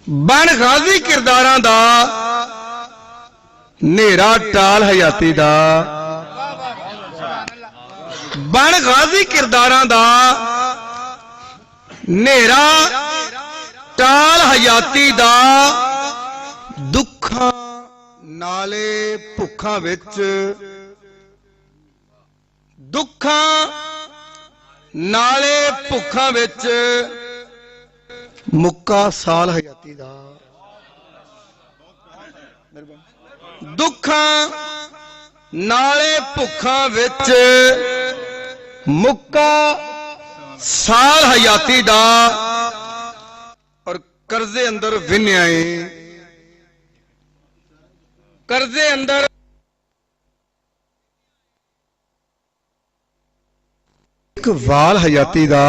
बन गाजी किरदारां दा नेरा टाल हयाती दा, बन गाजी किरदारां दा नेरा टाल हयाती दा, दुखां नाले भुखां विच, दुखां नाले भुखां विच मुक्का साल हयाती दा, दुखां नाले भुखां विच मुक्का साल हयाती दा, और कर्जे अंदर विन्याए, कर्जे अंदर एक वाल हयाती दा।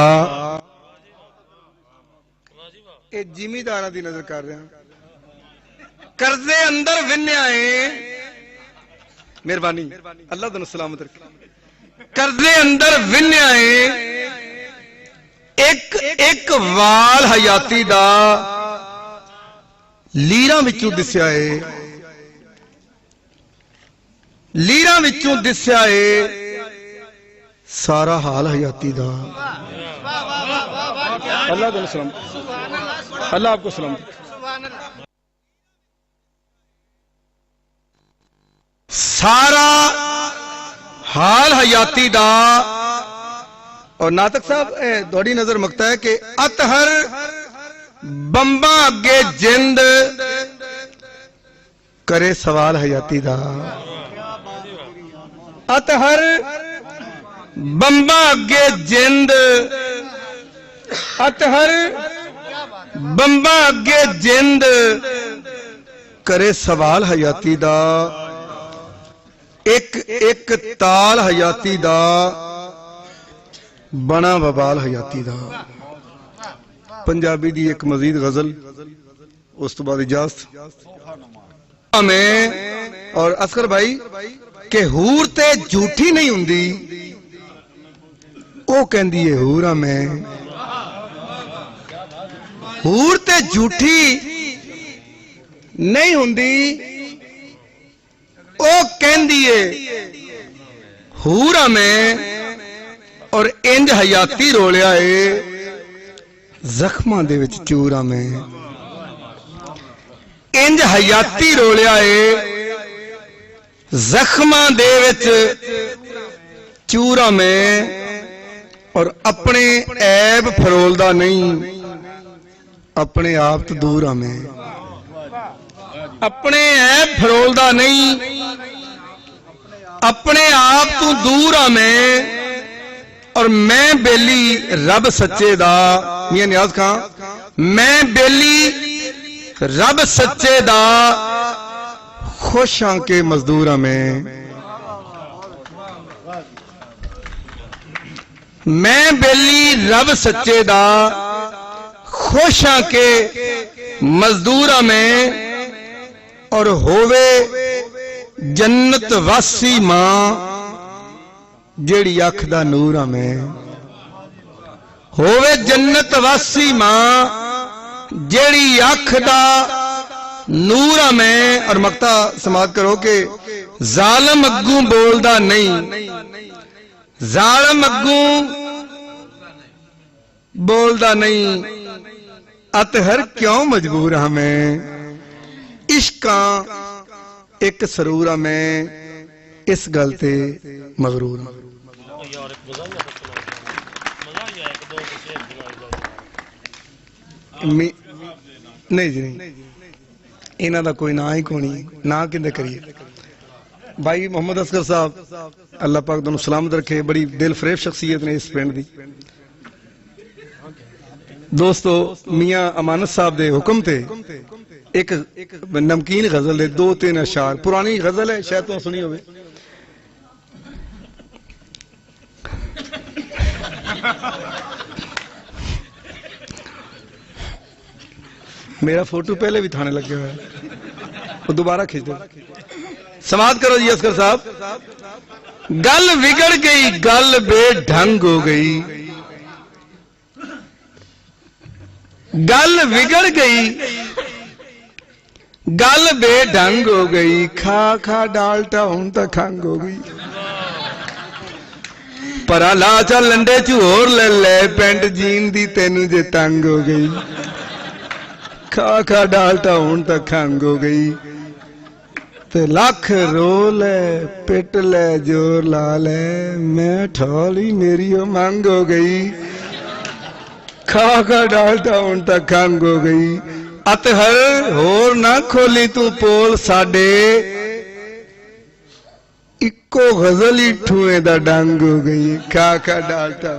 जिमीदारा की नजर कर रहा, कर्जे अंदर विन्याए, मेहरबानी अल्लाह तुहानू सलामत रखे, कर्जे अंदर विन्याए एक एक वाल हयाती दा, लीरां विचों दिस्या है, लीरां विचों दिस्या है सारा हाल हयाती दा। अल्लाह तुहानू सलामत, अल्लाह आपको सलामत। सारा हाल हयाती दा। और नातक साहब थोड़ी नजर मकता है कि अतहर बंबा अगे जिंद करे सवाल हयाती दा, अतहर बंबा अगे जिंद, अतहर बंबा अगे जिंद करे सवाल हयाती दा, एक एक ताल हयाती दा, बना बबाल हयाती दा। पंजाबी दी एक मजीद गजल, उस तो बाद इजाजत में। और असगर भाई के हूर ते झूठी नहीं हुंदी, ओ कहंदी है हूरा मैं, हूर ते झूठी नहीं हुंदी, ओ कहंदी है हूरा मैं। और इंज हयाती रोलिया है जख्मां दे विच चूरा मैं, इंज हयाती रोलिया है जख्मां दे विच चूरा मैं। और अपने ऐब फरोलदा नहीं, अपने आप तो दूर आ मैं, अपने ऐब फरोलदा नहीं, अपने आप तो दूर आ मैं। और मैं बेली रब सच्चे दा, मियां नियाज खां, मैं बेली रब सच्चे दा, खुश हां के मजदूर आ मैं बेली रब सच्चे दा, खुश हां के मजदूर आ मैं। और होवे जन्नत वासी मां, जेड़ी अख दा नूर आ मैं, होवे जन्नत वासी मां, जेड़ी अख दा नूर आ मैं। और मक्ता समाप्त करो कि जालिम अग्गू बोलदा नहीं, जालिम अग्गू बोलदा नहीं, अतहर क्यों मजबूर हां मैं, इश्का एक सरूर आ मैं, इस गल ते मगरूर हां। नहीं जी नहीं, इन्हां दा कोई ना ही कोनी, ना किंदे करिए। भाई मोहम्मद असगर साहब अल्लाह पाक तुहानू सलामत रखे, बड़ी दिल फरेब शख्सियत ने इस पिंड दी। दोस्तों मियां अमानत साहब दे हुक्म ते एक नमकीन गजल दे 2-3 अशार, पुरानी गजल है शायद तुहां सुनी होवे। मेरा फोटो पहले भी थाने लगे हुआ है, वो दोबारा खींच दो। समाप्त करो जी असगर साहब। गल बिगड़ गई, गल बेढंग हो गई, गल बिगड़ गई, गल बेढंग हो गई, खा खा डालटा हुण तां खंग हो गई। परा ला चल लंडे च होर ले ले, पेंट जीन दी तेनू जे तंग हो गई। खा खा डालटा हुण तां खंग हो गई। ते लख रो ले पिट ले जोर ला ले, मैं ठोली मेरी ओ मंग हो गई। खा खा डालटा हुण तां खंग हो गई। अतहर होर ना खोली तू पोल साडे, इको गजल ही ठूए दा डंग हो गई। खा खा डालटा